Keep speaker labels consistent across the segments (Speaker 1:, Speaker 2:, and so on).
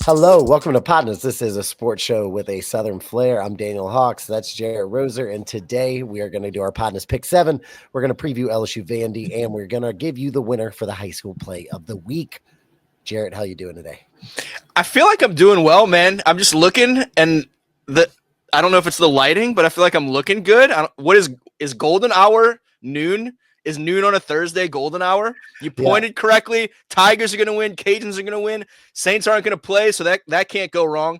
Speaker 1: Hello, welcome to Podnas. This is a sports show with a Southern flair. I'm Daniel Hawks. That's Jarrett Roser. And today we are going to do our Podnas Pick 7. We're going to preview LSU Vandy, and we're going to give you the winner for the high school play of the week. Jarrett, how you doing today?
Speaker 2: I feel like I'm doing well, man. I'm just looking, and I don't know if it's the lighting, but I feel like I'm looking good. What is golden hour noon? Is noon on a Thursday golden hour? You pointed correctly. Tigers are going to win. Cajuns are going to win. Saints aren't going to play, so that can't go wrong.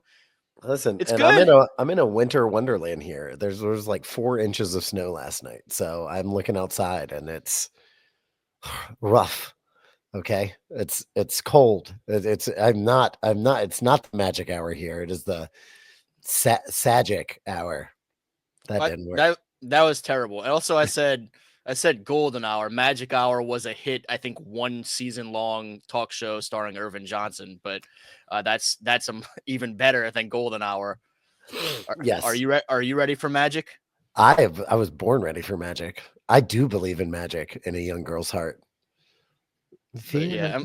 Speaker 1: Listen,
Speaker 2: it's
Speaker 1: and
Speaker 2: good.
Speaker 1: I'm in a winter wonderland here. There was like 4 inches of snow last night, so I'm looking outside, and it's rough. Okay, it's cold. I'm not. It's not the magic hour here. It is the Sagic hour. That didn't work.
Speaker 2: That was terrible. And also, I said golden hour. Magic hour was a hit. I think 1 season long talk show starring Irvin Johnson. But that's even better than golden hour.
Speaker 1: Yes.
Speaker 2: Are you ready for magic?
Speaker 1: I was born ready for magic. I do believe in magic in a young girl's heart.
Speaker 2: Yeah,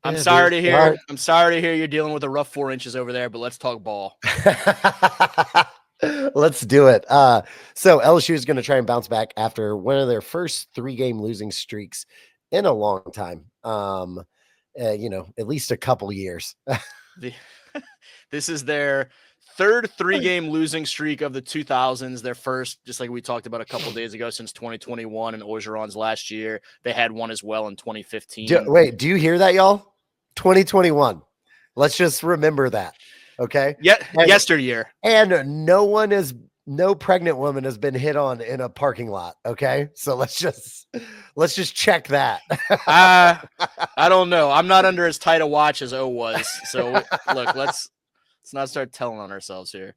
Speaker 2: I'm sorry to hear. I'm sorry to hear you're dealing with a rough 4 inches over there. But let's talk ball.
Speaker 1: Let's do it. So LSU is going to try and bounce back after one of their first 3-game losing streaks in a long time. At least a couple years.
Speaker 2: This is their third 3-game losing streak of the 2000s. Their first, just like we talked about a couple days ago, since 2021 and Orgeron's last year. They had one as well in 2015.
Speaker 1: Do you hear that, y'all? 2021. Let's just remember that. Okay.
Speaker 2: Yesteryear.
Speaker 1: And no pregnant woman has been hit on in a parking lot. Okay. So let's just check that.
Speaker 2: I don't know. I'm not under as tight a watch as O was. So look, let's not start telling on ourselves here.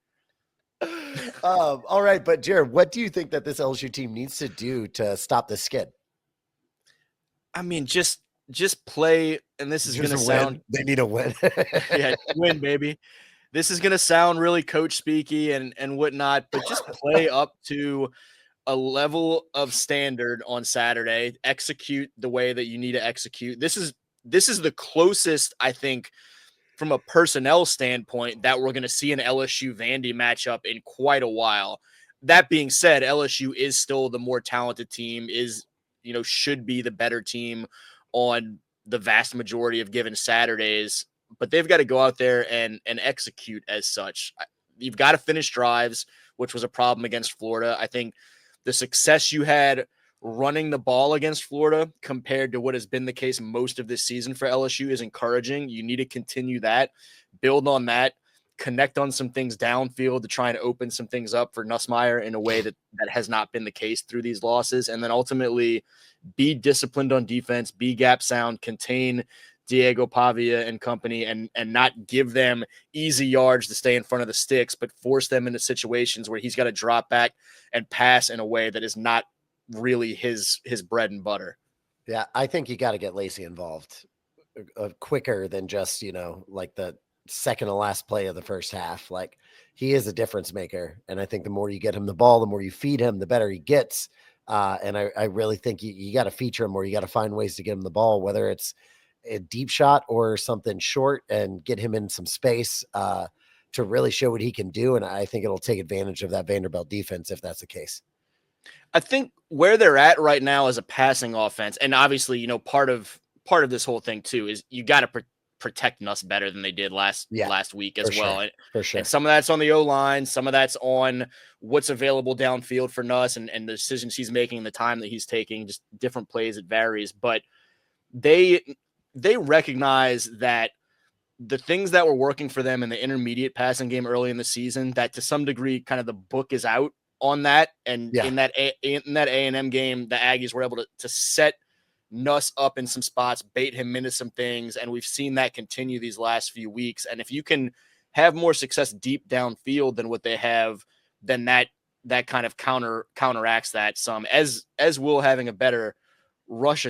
Speaker 1: All right. But Jared, what do you think that this LSU team needs to do to stop this skid?
Speaker 2: I mean, just play. And this is going to sound,
Speaker 1: they need a win.
Speaker 2: Yeah, win, baby. This is going to sound really coach speaky and whatnot, but just play up to a level of standard on Saturday. Execute the way that you need to execute. This is the closest, I think, from a personnel standpoint, that we're going to see an LSU Vandy matchup in quite a while. That being said, LSU is still the more talented team, should be the better team on the vast majority of given Saturdays. But they've got to go out there and execute as such. You've got to finish drives, which was a problem against Florida. I think the success you had running the ball against Florida compared to what has been the case most of this season for LSU is encouraging. You need to continue that, build on that, connect on some things downfield to try and open some things up for Nussmeier in a way that has not been the case through these losses. And then ultimately be disciplined on defense, be gap sound, contain Diego Pavia and company, and not give them easy yards to stay in front of the sticks, but force them into situations where he's got to drop back and pass in a way that is not really his bread and butter.
Speaker 1: Yeah, I think you got to get Lacey involved quicker than just, like the second to last play of the first half. Like, he is a difference maker. And I think the more you get him the ball, the more you feed him, the better he gets. And I really think you got to feature him, or you got to find ways to get him the ball, whether it's a deep shot or something short, and get him in some space to really show what he can do. And I think it'll take advantage of that Vanderbilt defense if that's the case.
Speaker 2: I think where they're at right now is a passing offense. And obviously, part of this whole thing too is you got to protect Nuss better than they did last week as well.
Speaker 1: Sure. For sure.
Speaker 2: And some of that's on the O-line, some of that's on what's available downfield for Nuss and the decisions he's making, the time that he's taking, just different plays, it varies. But they recognize that the things that were working for them in the intermediate passing game early in the season, that to some degree kind of the book is out on that. And in that A&M game, the Aggies were able to set Nuss up in some spots, bait him into some things, and we've seen that continue these last few weeks. And if you can have more success deep downfield than what they have, then that kind of counteracts that some, as will having a better rush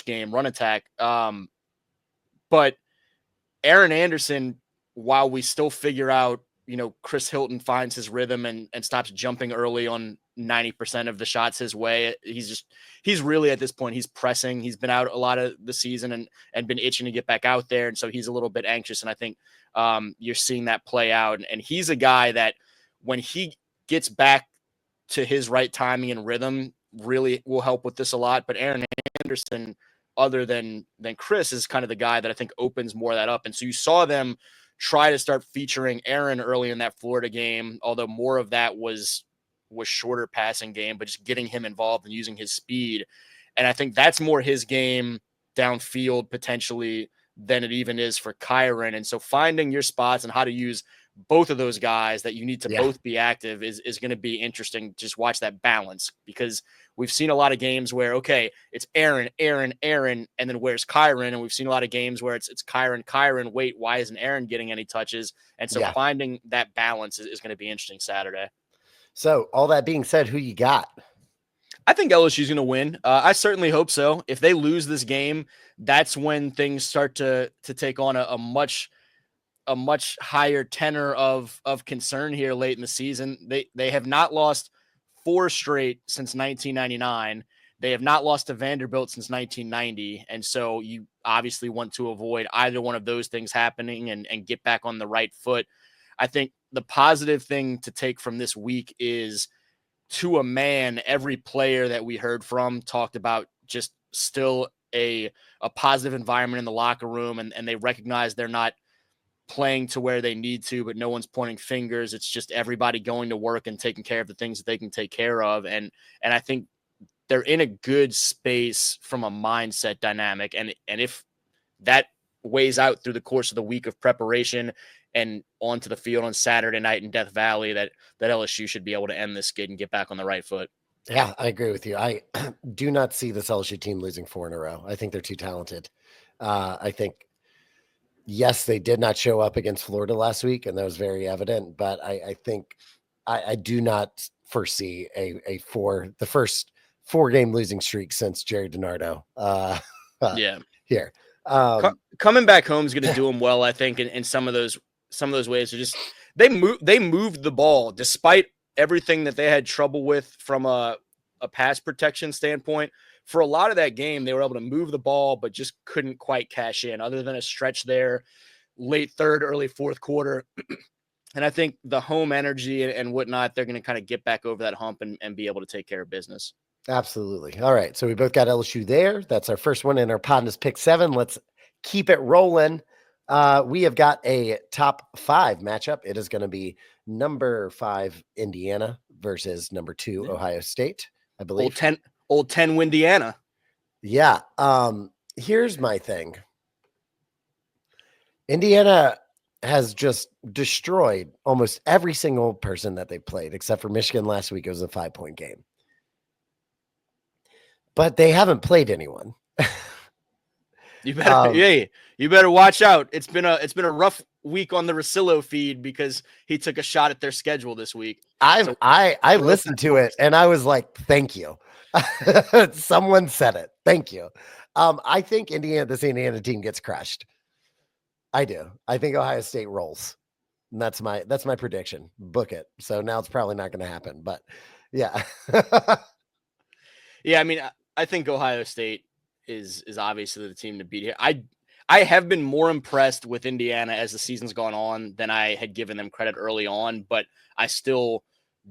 Speaker 2: game, run attack. But Aaron Anderson, while we still figure out, Chris Hilton finds his rhythm and stops jumping early on 90% of the shots his way. He's really at this point, he's pressing. He's been out a lot of the season and been itching to get back out there. And so he's a little bit anxious. And I think you're seeing that play out. And he's a guy that when he gets back to his right timing and rhythm, really will help with this a lot. But Aaron Anderson, other than Chris, is kind of the guy that I think opens more of that up. And so you saw them try to start featuring Aaron early in that Florida game, although more of that was shorter passing game, but just getting him involved and using his speed. And I think that's more his game downfield potentially than it even is for Kyron. And so finding your spots and how to use both of those guys that you need to both be active is going to be interesting. Just watch that balance, because we've seen a lot of games where, okay, it's Aaron, and then where's Kyron? And we've seen a lot of games where it's Kyron. Wait, why isn't Aaron getting any touches? And so finding that balance is going to be interesting Saturday.
Speaker 1: So all that being said, who you got?
Speaker 2: I think LSU is going to win. I certainly hope so. If they lose this game, that's when things start to take on a much higher tenor of concern here late in the season. They have not lost 4 straight since 1999. They have not lost to Vanderbilt since 1990. And so you obviously want to avoid either one of those things happening and get back on the right foot. I think the positive thing to take from this week is, to a man, every player that we heard from talked about just still a positive environment in the locker room, and they recognize they're not playing to where they need to, but no one's pointing fingers. It's just everybody going to work and taking care of the things that they can take care of. And I think they're in a good space from a mindset dynamic. And if that weighs out through the course of the week of preparation and onto the field on Saturday night in Death Valley, that LSU should be able to end this skid and get back on the right foot.
Speaker 1: Yeah, I agree with you. I do not see this LSU team losing 4 in a row. I think they're too talented. I think, yes, they did not show up against Florida last week, and that was very evident. But I think I do not foresee the first 4-game losing streak since Jerry DiNardo. Here.
Speaker 2: Coming back home is going to do them well, I think, in some of those ways. Are just they moved the ball despite everything that they had trouble with from a pass protection standpoint. For a lot of that game, they were able to move the ball, but just couldn't quite cash in, other than a stretch there late third, early fourth quarter. And I think the home energy and whatnot, they're going to kind of get back over that hump and be able to take care of business.
Speaker 1: Absolutely. All right. So we both got LSU there. That's our first one in our Podnas Pick 7. Let's keep it rolling. We have got a top 5 matchup. It is going to be number 5 Indiana versus number 2 Ohio State, I believe.
Speaker 2: Old 10 Windiana.
Speaker 1: Yeah. Here's my thing. Indiana has just destroyed almost every single person that they played, except for Michigan last week. It was a 5-point game. But they haven't played anyone.
Speaker 2: You better watch out. It's been a rough week on the Rosillo feed because he took a shot at their schedule this week.
Speaker 1: I listened to it and I was like, thank you. Someone said it. Thank you. I think this Indiana team gets crushed. I do. I think Ohio State rolls. And that's my prediction. Book it. So now it's probably not going to happen, but yeah.
Speaker 2: Yeah, I mean, I think Ohio State is obviously the team to beat here. I have been more impressed with Indiana as the season's gone on than I had given them credit early on, but I still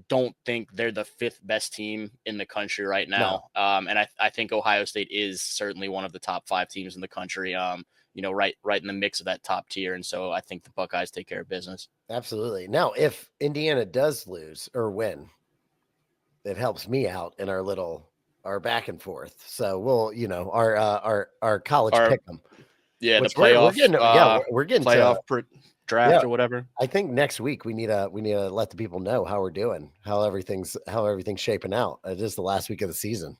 Speaker 2: don't think they're the 5th best team in the country right now. No. And I think Ohio State is certainly one of the top 5 teams in the country. Right in the mix of that top tier. And so I think the Buckeyes take care of business.
Speaker 1: Absolutely. Now, if Indiana does lose or win, it helps me out in our back and forth. So we'll, our college pick them.
Speaker 2: Yeah, the playoff.
Speaker 1: We're getting
Speaker 2: playoff draft or whatever.
Speaker 1: I think next week we need to let the people know how we're doing, how everything's shaping out. It is the last week of the season.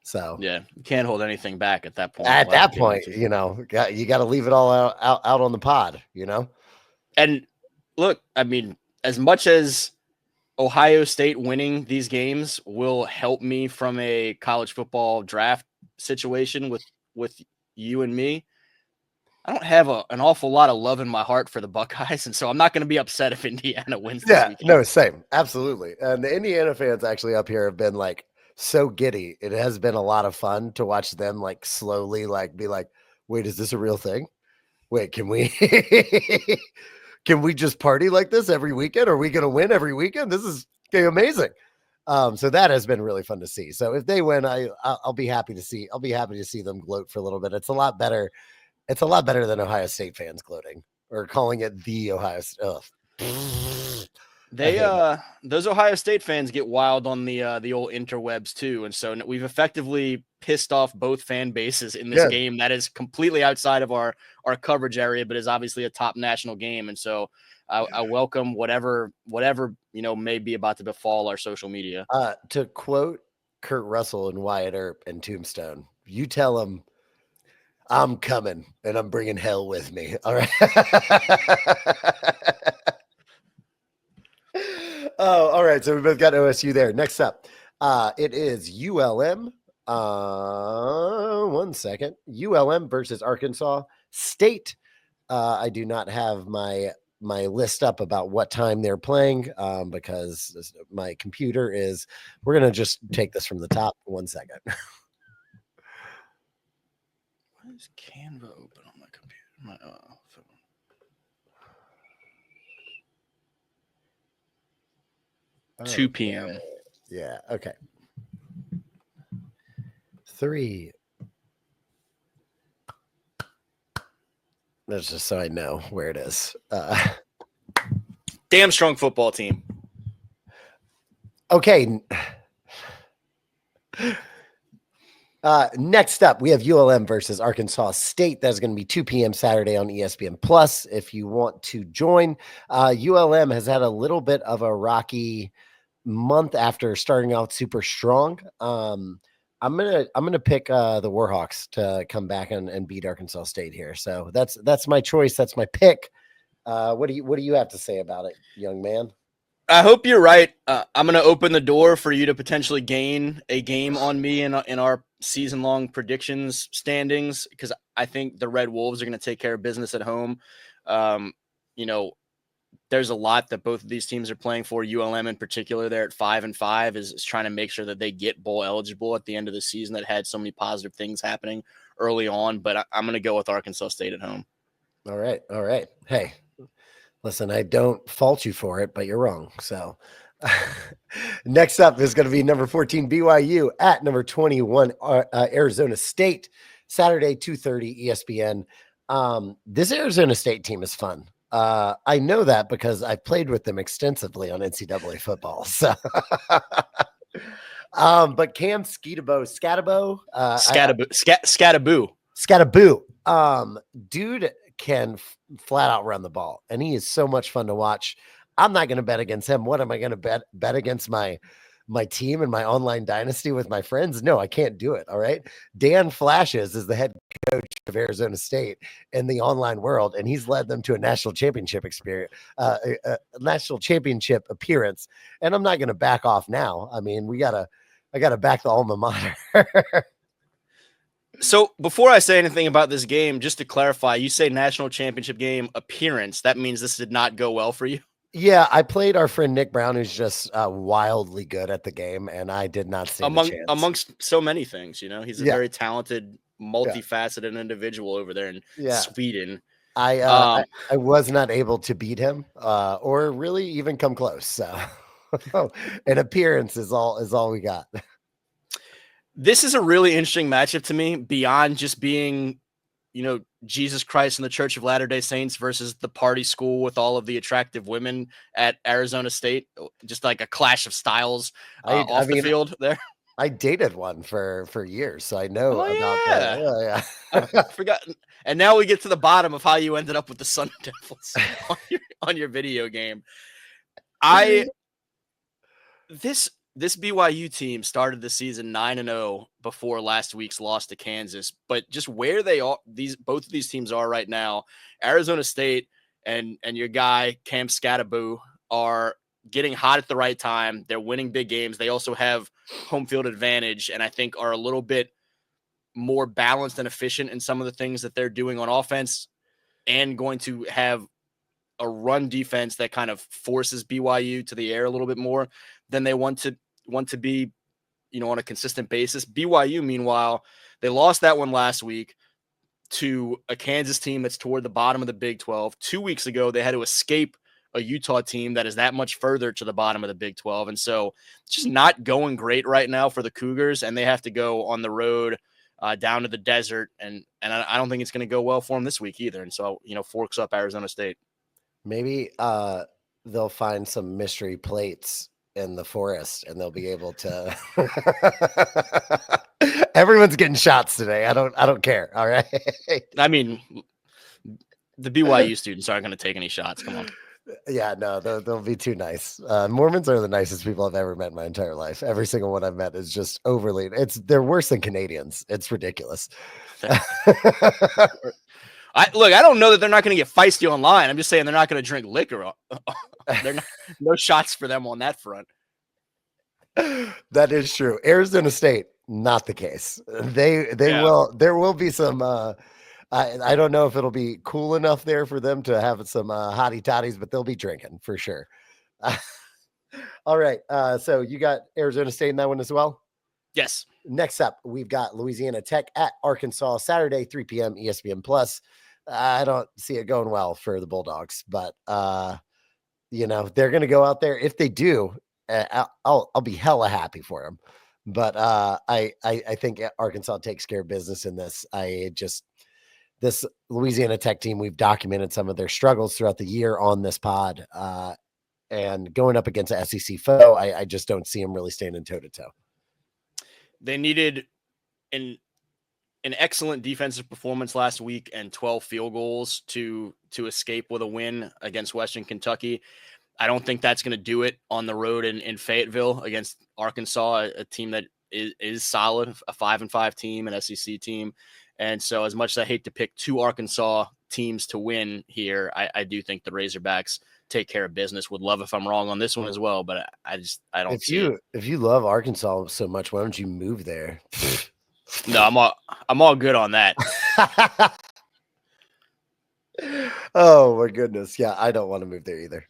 Speaker 1: So
Speaker 2: yeah, you can't hold anything back at that point.
Speaker 1: At that point, you got to leave it all out on the pod,
Speaker 2: And look, I mean, as much as Ohio State winning these games will help me from a college football draft situation with you and me, I don't have an awful lot of love in my heart for the Buckeyes, and so I'm not going to be upset if Indiana wins this
Speaker 1: Yeah,
Speaker 2: weekend.
Speaker 1: no, same. Absolutely. And the Indiana fans actually up here have been like so giddy. It has been a lot of fun to watch them like slowly like be like, wait, is this a real thing? Wait, can we can we just party like this every weekend? Are we gonna win every weekend? This is amazing. So that has been really fun to see. So if they win, I'll be happy to see. I'll be happy to see them gloat for a little bit. It's a lot better. It's a lot better than Ohio State fans gloating or calling it the Ohio State.
Speaker 2: They those Ohio State fans get wild on the old interwebs too, and so we've effectively pissed off both fan bases in this game that is completely outside of our coverage area, but is obviously a top national game. And so I welcome whatever may be about to befall our social media.
Speaker 1: To quote Kurt Russell and Wyatt Earp and Tombstone, you tell them I'm coming and I'm bringing hell with me. All right. Oh, all right. So we both got OSU there. Next up, it is ULM. 1 second. ULM versus Arkansas State. I do not have my list up about what time they're playing because my computer is. We're gonna just take this from the top. 1 second.
Speaker 2: Why is Canva open on my computer? My phone.
Speaker 1: Okay.
Speaker 2: 2 p.m.
Speaker 1: Yeah. Okay. 3. That's just so I know where it is.
Speaker 2: Damn strong football team.
Speaker 1: Okay. Next up, we have ULM versus Arkansas State. That's going to be 2 p.m. Saturday on ESPN Plus. If you want to join, ULM has had a little bit of a rocky month after starting out super strong. I'm gonna pick the Warhawks to come back and beat Arkansas State here. So that's my choice. That's my pick. What do you have to say about it, young man?
Speaker 2: I hope you're right. I'm going to open the door for you to potentially gain a game on me in our season-long predictions standings, because I think the Red Wolves are going to take care of business at home. There's a lot that both of these teams are playing for. ULM in particular, they're at 5-5, is trying to make sure that they get bowl eligible at the end of the season that had so many positive things happening early on. But I'm going to go with Arkansas State at home.
Speaker 1: All right. Hey, listen, I don't fault you for it, but you're wrong. So next up is going to be number 14 BYU at number 21 Arizona State, Saturday 2:30 ESPN. This Arizona State team is fun. I know that because I've played with them extensively on NCAA football. So, but Cam Skattebo, dude can flat out run the ball, and he is so much fun to watch. I'm not going to bet against him. What am I going to bet against my team and my online dynasty with my friends? No, I can't do it. All right. Dan Flashes is the head coach of Arizona State in the online world, and he's led them to a national championship national championship appearance. And I'm not going to back off now. I mean, I gotta back the alma mater.
Speaker 2: So before I say anything about this game, just to clarify, you say national championship game appearance. That means this did not go well for you?
Speaker 1: Yeah, I played our friend Nick Brown, who's just wildly good at the game, and I did not see
Speaker 2: amongst so many things. He's a very talented, multifaceted individual over there in Sweden.
Speaker 1: I was not able to beat him or really even come close. So an appearance is all we got.
Speaker 2: This is a really interesting matchup to me, beyond just being, Jesus Christ and the Church of Latter-day Saints versus the party school with all of the attractive women at Arizona State. Just like a clash of styles off the field there.
Speaker 1: I dated one for years, so I know about
Speaker 2: that.
Speaker 1: Oh, yeah.
Speaker 2: I forgot. And now we get to the bottom of how you ended up with the Sun Devils on your video game. This BYU team started the season 9-0 before last week's loss to Kansas, but just where they are, both of these teams are right now, Arizona State and your guy Cam Skattebo are getting hot at the right time. They're winning big games. They also have home field advantage, and I think are a little bit more balanced and efficient in some of the things that they're doing on offense. and going to have a run defense that kind of forces BYU to the air a little bit more than they want to be, on a consistent basis. BYU, meanwhile, they lost that one last week to a Kansas team that's toward the bottom of the Big 12. 2 weeks ago, they had to escape a Utah team that is that much further to the bottom of the Big 12. And so it's just not going great right now for the Cougars, and they have to go on the road down to the desert. And I don't think it's going to go well for them this week either. And so, forks up Arizona State.
Speaker 1: Maybe they'll find some mystery plates in the forest and they'll be able to. Everyone's getting shots today. I don't care. All right.
Speaker 2: I mean, the BYU students aren't going to take any shots. Come on.
Speaker 1: Yeah, no, they'll be too nice. Mormons are the nicest people I've ever met in my entire life. Every single one I've met is just overly. They're worse than Canadians. It's ridiculous.
Speaker 2: I don't know that they're not going to get feisty online. I'm just saying they're not going to drink liquor. No shots for them on that front.
Speaker 1: That is true. Arizona State, not the case. They will. There will be some. I don't know if it'll be cool enough there for them to have some hottie toddies, but they'll be drinking for sure. All right. So you got Arizona State in that one as well?
Speaker 2: Yes.
Speaker 1: Next up, we've got Louisiana Tech at Arkansas, Saturday, 3 p.m. ESPN Plus. I don't see it going well for the Bulldogs, but they're going to go out there. If they do, I'll be hella happy for them. But I think Arkansas takes care of business in this. This Louisiana Tech team, we've documented some of their struggles throughout the year on this pod, and going up against an SEC foe, I just don't see them really standing toe to toe.
Speaker 2: They needed an excellent defensive performance last week and 12 field goals to escape with a win against Western Kentucky. I don't think that's going to do it on the road in Fayetteville against Arkansas, a team that is solid, a 5-5 team, an SEC team. And so as much as I hate to pick two Arkansas teams to win here, I do think the Razorbacks take care of business. Would love if I'm wrong on this one as well, but I don't see it.
Speaker 1: If you love Arkansas so much, why don't you move there?
Speaker 2: No, I'm all good on that.
Speaker 1: Oh my goodness. Yeah, I don't want to move there either.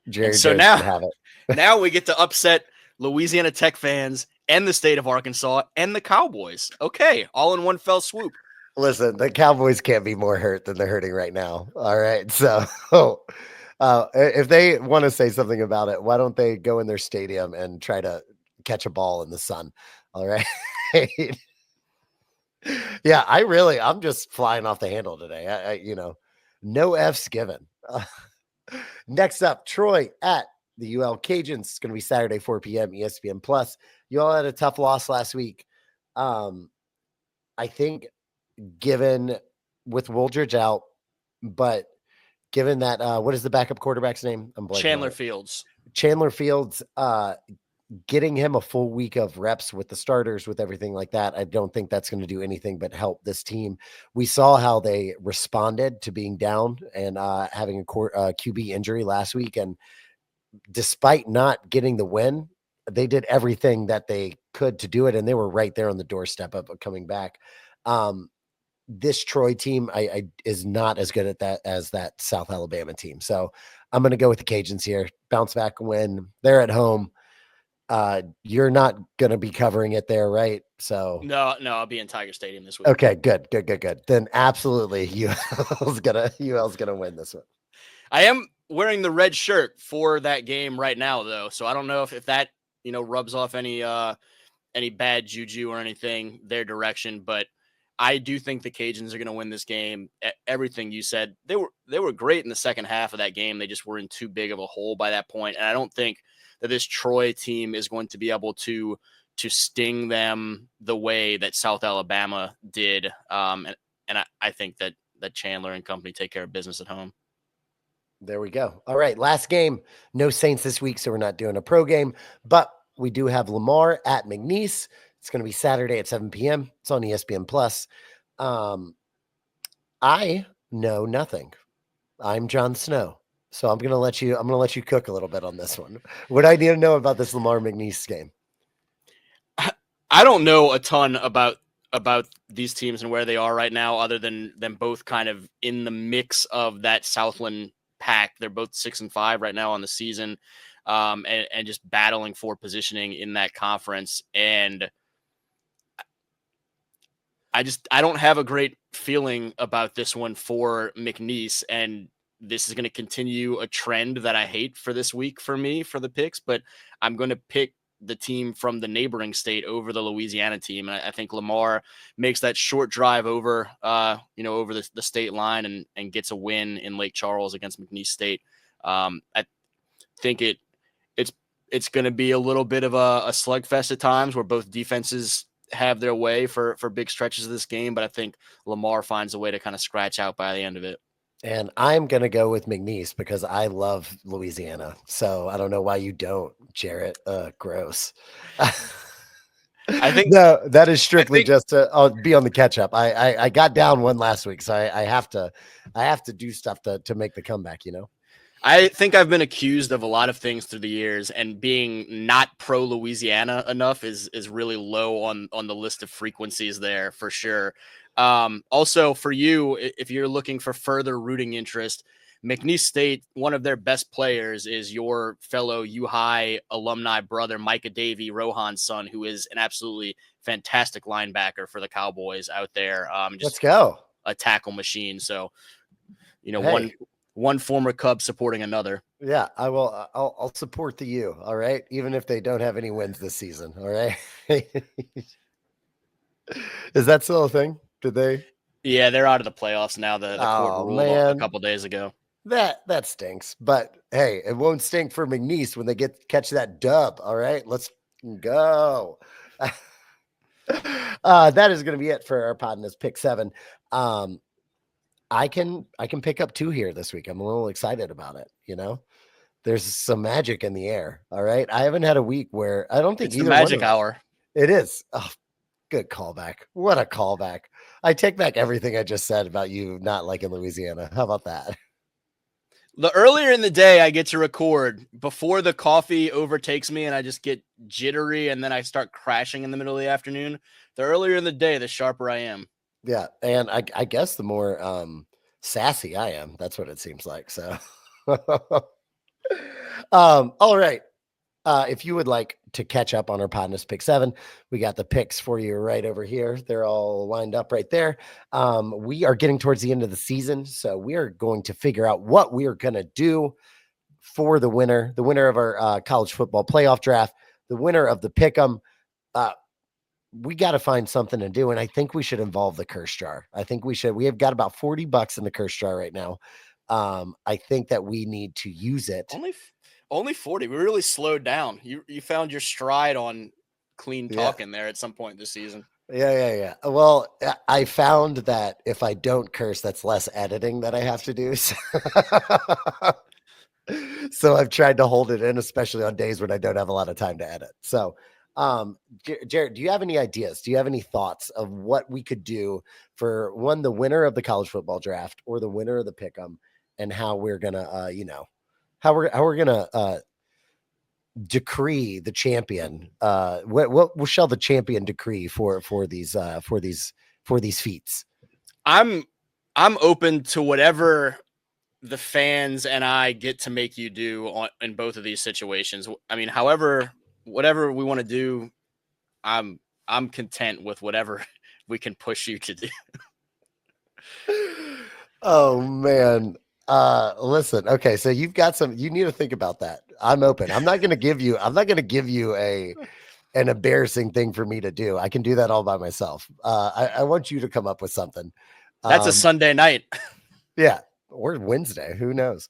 Speaker 1: Jerry
Speaker 2: so
Speaker 1: Jones
Speaker 2: now,
Speaker 1: can have it.
Speaker 2: Now we get to upset Louisiana Tech fans and the state of Arkansas and the Cowboys. Okay, all in one fell swoop.
Speaker 1: Listen, the Cowboys can't be more hurt than they're hurting right now. All right. So if they want to say something about it, why don't they go in their stadium and try to catch a ball in the sun? All right. Yeah, I'm just flying off the handle today. No F's given. Next up, Troy at the UL Cajuns. It's going to be Saturday, 4 p.m. ESPN Plus. You all had a tough loss last week. I think given with Wooldridge out, but given that, what is the backup quarterback's name? I'm blanking. Chandler Fields, getting him a full week of reps with the starters, with everything like that, I don't think that's going to do anything but help this team. We saw how they responded to being down and having a QB injury last week. And despite not getting the win, they did everything that they could to do it. And they were right there on the doorstep of coming back. This Troy team is not as good at that as that South Alabama team. So I'm going to go with the Cajuns here. Bounce back win. They're at home. You're not going to be covering it there, right? So
Speaker 2: no, I'll be in Tiger Stadium this week.
Speaker 1: Okay, good. Then absolutely, UL's gonna win this one.
Speaker 2: I am wearing the red shirt for that game right now, though, so I don't know if that rubs off any bad juju or anything their direction, but I do think the Cajuns are going to win this game. Everything you said, they were great in the second half of that game. They just were in too big of a hole by that point, and I don't think that this Troy team is going to be able to sting them the way that South Alabama did. And I think that Chandler and company take care of business at home.
Speaker 1: There we go. All right. Last game. No Saints this week, so we're not doing a pro game, but we do have Lamar at McNeese. It's going to be Saturday at 7 p.m. It's on ESPN Plus. I know nothing. I'm Jon Snow. So I'm going to let you cook a little bit on this one. What do I need to know about this Lamar McNeese game?
Speaker 2: I don't know a ton about about these teams and where they are right now, other than them both kind of in the mix of that Southland pack. They're both 6-5 right now on the season, and just battling for positioning in that conference. And I don't have a great feeling about this one for McNeese, and this is going to continue a trend that I hate for this week for me for the picks, but I'm going to pick the team from the neighboring state over the Louisiana team. And I think Lamar makes that short drive over, over the state line and gets a win in Lake Charles against McNeese State. I think it's it's going to be a little bit of a slugfest at times where both defenses have their way for big stretches of this game, but I think Lamar finds a way to kind of scratch out by the end of it.
Speaker 1: And I'm going to go with McNeese because I love Louisiana. So I don't know why you don't, Jarrett. Gross.
Speaker 2: I think
Speaker 1: no, that is strictly just to I'll be on the catch up. I got down one last week, so I have to do stuff to make the comeback, you know.
Speaker 2: I think I've been accused of a lot of things through the years, and being not pro Louisiana enough is really low on the list of frequencies there for sure. Also, for you, if you're looking for further rooting interest, McNeese State, one of their best players is your fellow U High alumni brother, Micah Davey, Rohan's son, who is an absolutely fantastic linebacker for the Cowboys out there.
Speaker 1: Let's go.
Speaker 2: A tackle machine. So,
Speaker 1: Hey.
Speaker 2: one former Cub supporting another.
Speaker 1: Yeah, I will. I'll support the U. All right, even if they don't have any wins this season. All right. Is that still a thing? Did they?
Speaker 2: Yeah, they're out of the playoffs now. The court ruled a couple days ago.
Speaker 1: That stinks. But hey, it won't stink for McNeese when they catch that dub. All right, let's go. That is going to be it for our Podnas pick 7. I can pick up 2 here this week. I'm a little excited about it. You know, there's some magic in the air. All right, I haven't had a week where I don't think
Speaker 2: it's
Speaker 1: either
Speaker 2: the magic
Speaker 1: one of
Speaker 2: hour.
Speaker 1: It is. Oh, good callback. What a callback. I take back everything I just said about you not liking Louisiana. How about that?
Speaker 2: The earlier in the day I get to record, before the coffee overtakes me and I just get jittery and then I start crashing in the middle of the afternoon, the earlier in the day, the sharper I am.
Speaker 1: Yeah. And I guess the more sassy I am, that's what it seems like. So, all right. If you would like to catch up on our Podnas Pick 7, we got the picks for you right over here. They're all lined up right there. We are getting towards the end of the season, so we are going to figure out what we are going to do for the winner of our college football playoff draft, the winner of the pick'em. We got to find something to do, and I think we should involve the curse jar. I think we should. We have got about $40 in the curse jar right now. I think that we need to use it.
Speaker 2: Only 40. We really slowed down. You found your stride on clean talking there at some point this season.
Speaker 1: Yeah. Well, I found that if I don't curse, that's less editing that I have to do. So I've tried to hold it in, especially on days when I don't have a lot of time to edit. So, Jared, do you have any ideas? Do you have any thoughts of what we could do for the winner of the college football draft or the winner of the pick'em, and how we're gonna, how we're gonna decree the champion? What shall the champion decree for these feats? I'm
Speaker 2: open to whatever the fans and I get to make you do in both of these situations. I mean, whatever we want to do, I'm content with whatever we can push you to do.
Speaker 1: Oh man. Listen, okay, so you need to think about that. I'm open. I'm not going to give you an embarrassing thing for me to do. I can do that all by myself. I want you to come up with something.
Speaker 2: That's a Sunday night.
Speaker 1: Yeah, or Wednesday, who knows.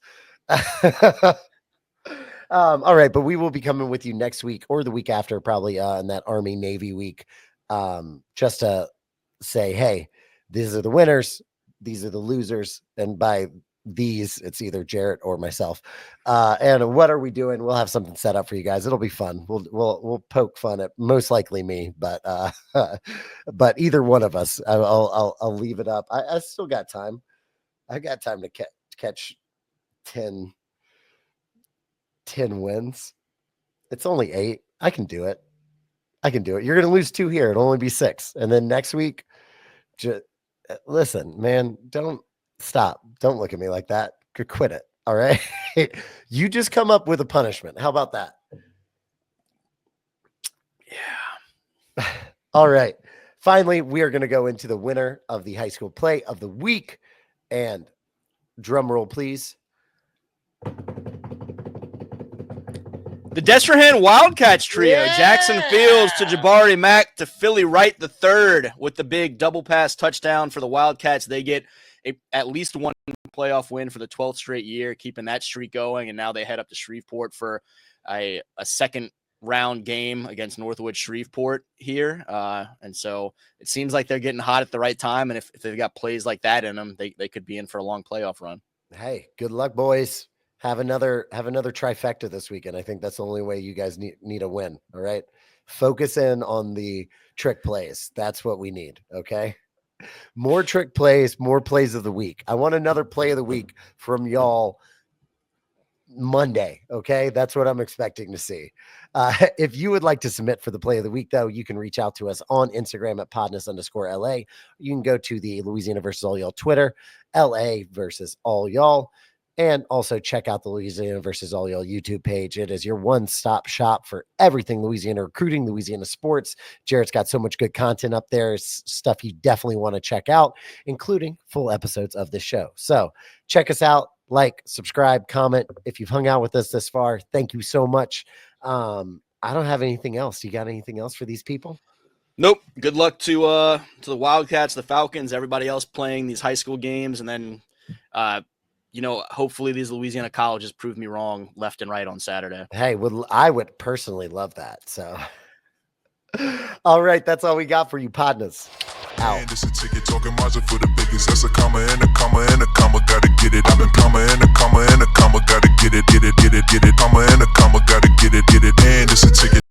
Speaker 1: All right, but we will be coming with you next week or the week after, probably in that Army Navy week, just to say, hey, these are the winners, these are the losers, and by these, it's either Jarrett or myself. And what are we doing? We'll have something set up for you guys. It'll be fun. We'll poke fun at most likely me, but but either one of us, I'll leave it up. I still got time. I got time to catch 10 wins. It's only 8. I can do it. I can do it. You're going to lose 2 here. It'll only be 6. And then next week, just listen, man, don't stop. Don't look at me like that. Quit it. All right. You just come up with a punishment. How about that?
Speaker 2: Yeah.
Speaker 1: All right. Finally, we are going to go into the winner of the high school play of the week. And drum roll, please.
Speaker 2: The Destrehan Wildcats trio,
Speaker 1: Yeah!
Speaker 2: Jackson Fields to Jabari Mack to Philly Wright the third with the big double pass touchdown for the Wildcats. They get at least one playoff win for the 12th straight year, keeping that streak going. And now they head up to Shreveport for a second round game against Northwood Shreveport here. And so it seems like they're getting hot at the right time. And if they've got plays like that in them, they could be in for a long playoff run.
Speaker 1: Hey, good luck, boys. Have another trifecta this weekend. I think that's the only way you guys need a win. All right. Focus in on the trick plays. That's what we need. Okay. More trick plays, more plays of the week. I want another play of the week from y'all Monday. Okay. That's what I'm expecting to see. If you would like to submit for the play of the week, though, you can reach out to us on Instagram at Podnas_LA. You can go to the Louisiana versus all y'all Twitter, LA versus all y'all. And also check out the Louisiana versus all y'all YouTube page. It is your one-stop shop for everything Louisiana recruiting, Louisiana sports. Jarrett's got so much good content up there. It's stuff you definitely want to check out, including full episodes of the show. So check us out, like, subscribe, comment. If you've hung out with us this far, thank you so much. I don't have anything else. You got anything else for these people?
Speaker 2: Nope. Good luck to the Wildcats, the Falcons, everybody else playing these high school games, and then hopefully these Louisiana colleges prove me wrong left and right on Saturday.
Speaker 1: Hey, I would personally love that. So, all right, that's all we got for you, Podnas. Out.
Speaker 3: And it's a ticket talking margin for the biggest. That's a comma and a comma and a comma. Gotta get it. I've been comma and a comma and a comma. Gotta get it, get it, get it, get it. Comma and a comma. Gotta get it, get it. And it's a ticket.